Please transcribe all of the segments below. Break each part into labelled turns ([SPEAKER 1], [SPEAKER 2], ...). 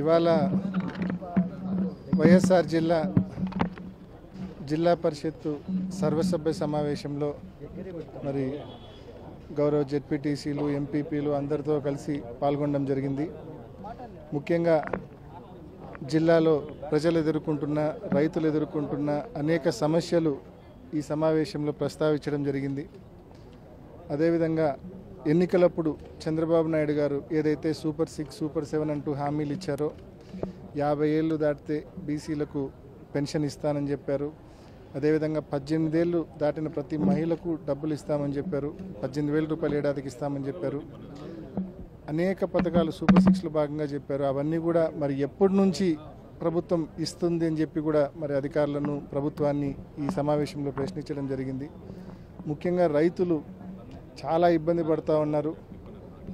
[SPEAKER 1] ఇవాళ వైఎస్ఆర్ జిల్లా పరిషత్తు సర్వసభ్య సమావేశంలో మరి గౌరవ జెడ్పీటీసీలు ఎంపీపీలు అందరితో కలిసి పాల్గొనడం జరిగింది. ముఖ్యంగా జిల్లాలో ప్రజలు ఎదుర్కొంటున్న రైతులు ఎదుర్కొంటున్న అనేక సమస్యలు ఈ సమావేశంలో ప్రస్తావించడం జరిగింది. అదేవిధంగా ఎన్నికలప్పుడు చంద్రబాబు నాయుడు గారు ఏదైతే సూపర్ 6, సూపర్ 7 అంటూ హామీలు ఇచ్చారో 50 ఏళ్ళు దాటితే బీసీలకు పెన్షన్ ఇస్తానని చెప్పారు. అదేవిధంగా 18 ఏళ్ళు దాటిన ప్రతి మహిళకు డబ్బులు ఇస్తామని చెప్పారు. 18,000 రూపాయలు ఏడాదికి ఇస్తామని చెప్పారు. అనేక పథకాలు సూపర్ 6లో భాగంగా చెప్పారు. అవన్నీ కూడా మరి ఎప్పటి నుంచి ప్రభుత్వం ఇస్తుంది అని చెప్పి కూడా మరి అధికారులను ప్రభుత్వాన్ని ఈ సమావేశంలో ప్రశ్నించడం జరిగింది. ముఖ్యంగా రైతులు చాలా ఇబ్బంది పడుతూ ఉన్నారు.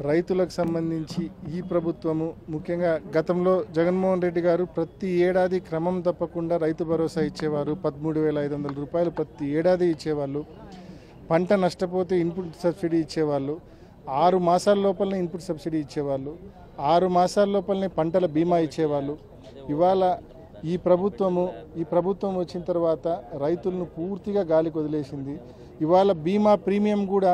[SPEAKER 1] రైతులకు సంబంధించి ఈ ప్రభుత్వము ముఖ్యంగా గతంలో జగన్మోహన్ రెడ్డి గారు ప్రతి ఏడాది క్రమం తప్పకుండా రైతు భరోసా ఇచ్చేవారు. 13,500 రూపాయలు ప్రతి ఏడాది ఇచ్చేవాళ్ళు. పంట నష్టపోతే ఇన్పుట్ సబ్సిడీ ఇచ్చేవాళ్ళు. 6 మాసాల లోపలనే ఇన్పుట్ సబ్సిడీ ఇచ్చేవాళ్ళు. 6 మాసాల లోపలనే పంటల బీమా ఇచ్చేవాళ్ళు. ఇవాళ ఈ ప్రభుత్వం వచ్చిన తర్వాత రైతులను పూర్తిగా గాలికి వదిలేసింది. ఇవాళ బీమా ప్రీమియం కూడా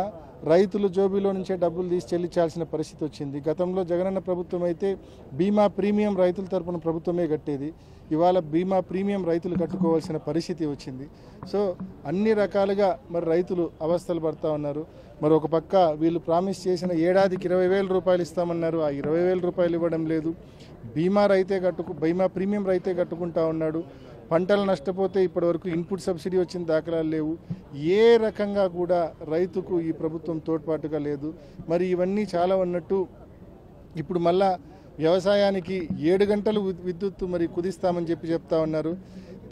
[SPEAKER 1] రైతులు జోబీలో నుంచే డబ్బులు తీసి చెల్లించాల్సిన పరిస్థితి వచ్చింది. గతంలో జగనన్న ప్రభుత్వం అయితే బీమా ప్రీమియం రైతుల తరపున ప్రభుత్వమే కట్టేది. ఇవాళ బీమా ప్రీమియం రైతులు కట్టుకోవాల్సిన పరిస్థితి వచ్చింది. సో అన్ని రకాలుగా మరి రైతులు అవస్థలు పడుతూ ఉన్నారు. మరి ఒక పక్క వీళ్ళు ప్రామిస్ చేసిన ఏడాదికి 20,000 రూపాయలు ఇస్తామన్నారు. ఆ 20,000 రూపాయలు ఇవ్వడం లేదు. బీమా ప్రీమియం రైతే కట్టుకుంటా ఉన్నాడు. పంటలు నష్టపోతే ఇప్పటివరకు ఇన్పుట్ సబ్సిడీ వచ్చిన దాఖలాలు లేవు. ఏ రకంగా కూడా రైతుకు ఈ ప్రభుత్వం తోడ్పాటుగా లేదు. మరి ఇవన్నీ చాలా ఉన్నట్టు ఇప్పుడు మళ్ళా వ్యవసాయానికి 7 గంటలు విద్యుత్ మరి కుదిస్తామని చెప్తా ఉన్నారు.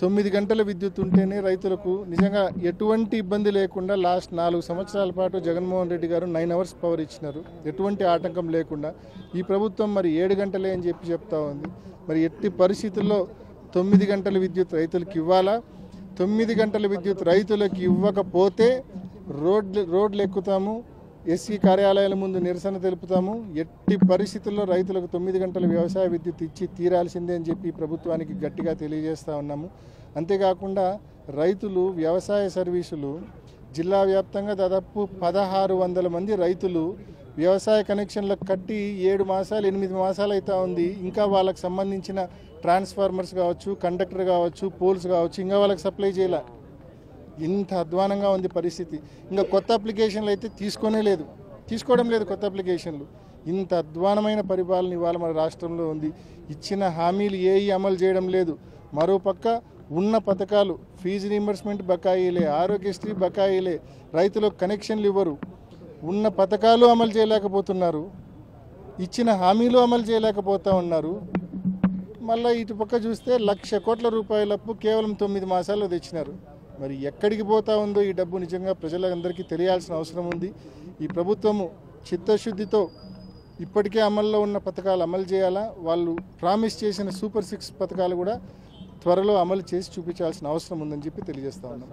[SPEAKER 1] 9 గంటల విద్యుత్ ఉంటేనే రైతులకు నిజంగా ఎటువంటి ఇబ్బంది లేకుండా లాస్ట్ 4 సంవత్సరాల పాటు జగన్మోహన్ రెడ్డి గారు 9 అవర్స్ పవర్ ఇచ్చినారు. ఎటువంటి ఆటంకం లేకుండా. ఈ ప్రభుత్వం మరి 7 గంటలే అని చెప్తా ఉంది. మరి ఎట్టి పరిస్థితుల్లో 9 గంటల విద్యుత్ రైతులకు ఇవ్వాలా? 9 గంటల విద్యుత్ రైతులకు ఇవ్వకపోతే రోడ్లు ఎక్కుతాము, ఎస్సీ కార్యాలయాల ముందు నిరసన తెలుపుతాము. ఎట్టి పరిస్థితుల్లో రైతులకు 9 గంటల వ్యవసాయ విద్యుత్ ఇచ్చి తీరాల్సిందే అని చెప్పి ప్రభుత్వానికి గట్టిగా తెలియజేస్తూ ఉన్నాము. అంతేకాకుండా రైతులు వ్యవసాయ సర్వీసులు జిల్లా వ్యాప్తంగా దాదాపు 1,600 మంది రైతులు వ్యవసాయ కనెక్షన్లకు కట్టి 7 మాసాలు 8 మాసాలు అవుతా ఉంది. ఇంకా వాళ్ళకి సంబంధించిన ట్రాన్స్ఫార్మర్స్ కావచ్చు, కండక్టర్ కావచ్చు, పోల్స్ కావచ్చు, ఇంకా వాళ్ళకి సప్లై చేయాల. ఇంత అధ్వానంగా ఉంది పరిస్థితి. ఇంకా కొత్త అప్లికేషన్లు అయితే తీసుకోవడం లేదు కొత్త అప్లికేషన్లు. ఇంత అధ్వానమైన పరిపాలన ఇవాళ మన రాష్ట్రంలో ఉంది. ఇచ్చిన హామీలు ఏవి అమలు చేయడం లేదు. మరోపక్క ఉన్న పథకాలు ఫీజు రీయింబర్స్మెంట్ బకాయిలే, ఆరోగ్యశ్రీ బకాయిలే, రైతులకు కనెక్షన్లు ఇవ్వరు. ఉన్న పథకాలు అమలు చేయలేకపోతున్నారు, ఇచ్చిన హామీలు అమలు చేయలేకపోతూ ఉన్నారు. మళ్ళీ ఇటుపక్క చూస్తే 1,00,000 కోట్ల రూపాయల అప్పు కేవలం 9 మాసాల్లో తెచ్చినారు. మరి ఎక్కడికి పోతా ఉందో ఈ డబ్బు నిజంగా ప్రజలందరికీ తెలియాల్సిన అవసరం ఉంది. ఈ ప్రభుత్వము చిత్తశుద్ధితో ఇప్పటికే అమల్లో ఉన్న పథకాలు అమలు చేయాలా, వాళ్ళు ప్రామిస్ చేసిన సూపర్ 6 పథకాలు కూడా త్వరలో అమలు చేసి చూపించాల్సిన అవసరం ఉందని చెప్పి తెలియజేస్తా ఉన్నాం.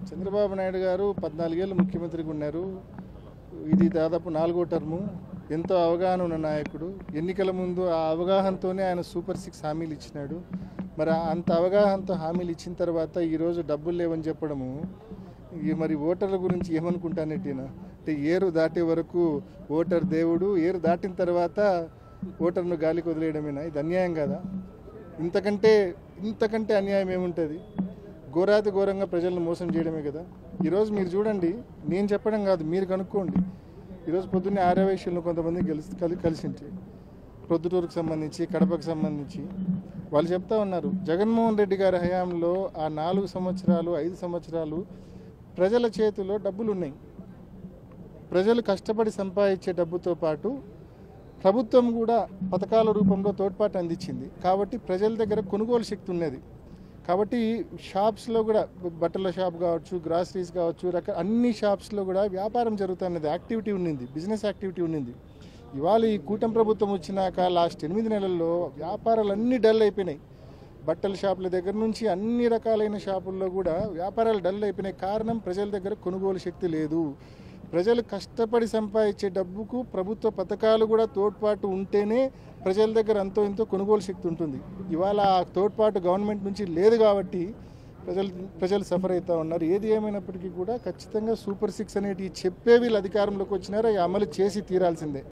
[SPEAKER 1] చంద్రబాబు నాయుడు గారు 14 ఏళ్ళు ముఖ్యమంత్రిగా ఉన్నారు. ఇది దాదాపు 4వ టర్ము. ఎంతో అవగాహన ఉన్న నాయకుడు. ఎన్నికల ముందు ఆ అవగాహనతోనే ఆయన సూపర్ 6 హామీలు ఇచ్చినాడు. మరి అంత అవగాహనతో హామీలు ఇచ్చిన తర్వాత ఈరోజు డబ్బులు లేవని చెప్పడము మరి ఓటర్ల గురించి ఏమనుకుంటానట్టినా అంటే ఏరు దాటే వరకు ఓటర్ దేవుడు, ఏరు దాటిన తర్వాత ఓటర్ను గాలికి వదిలేయడమేనా? ఇది అన్యాయం కదా? ఇంతకంటే అన్యాయం ఏముంటుంది? ఘోరాతి ఘోరంగా ప్రజలను మోసం చేయడమే కదా. ఈరోజు మీరు చూడండి, నేను చెప్పడం కాదు, మీరు కనుక్కోండి. ఈరోజు పొద్దున్నే ఆర్యవైశ్యులను కొంతమంది కలిసింటి ప్రొద్దుటూరుకు సంబంధించి, కడపకు సంబంధించి వాళ్ళు చెప్తా ఉన్నారు, జగన్మోహన్ రెడ్డి గారి హయాంలో ఆ 4 సంవత్సరాలు 5 సంవత్సరాలు ప్రజల చేతిలో డబ్బులు ఉన్నాయి. ప్రజలు కష్టపడి సంపాదించే డబ్బుతో పాటు ప్రభుత్వం కూడా పథకాల రూపంలో తోడ్పాటు అందించింది. కాబట్టి ప్రజల దగ్గర కొనుగోలు శక్తి ఉన్నది. కాబట్టి షాప్స్లో కూడా బట్టల షాప్ కావచ్చు, గ్రాసరీస్ కావచ్చు, అన్ని షాప్స్లో కూడా వ్యాపారం జరుగుతున్నది, యాక్టివిటీ ఉన్నింది, బిజినెస్ యాక్టివిటీ ఉన్నింది. ఇవాళ ఈ కూటమి ప్రభుత్వం వచ్చినాక లాస్ట్ 8 నెలల్లో వ్యాపారాలు అన్నీ డల్ అయిపోయినాయి. బట్టల షాపుల దగ్గర నుంచి అన్ని రకాలైన షాపుల్లో కూడా వ్యాపారాలు డల్ అయిపోయినాయి. కారణం ప్రజల దగ్గర కొనుగోలు శక్తి లేదు. ప్రజలు కష్టపడి సంపాదించే డబ్బుకు ప్రభుత్వ పథకాలు కూడా తోడ్పాటు ఉంటేనే ప్రజల దగ్గర అంతో ఇంతో కొనుగోలు శక్తి ఉంటుంది. ఇవాళ ఆ తోడ్పాటు గవర్నమెంట్ నుంచి లేదు కాబట్టి ప్రజలు సఫర్ అవుతూ ఉన్నారు. ఏది ఏమైనప్పటికీ కూడా ఖచ్చితంగా సూపర్ 6 అనేటివి చెప్పే వీళ్ళు అధికారంలోకి వచ్చినారో అవి అమలు చేసి తీరాల్సిందే.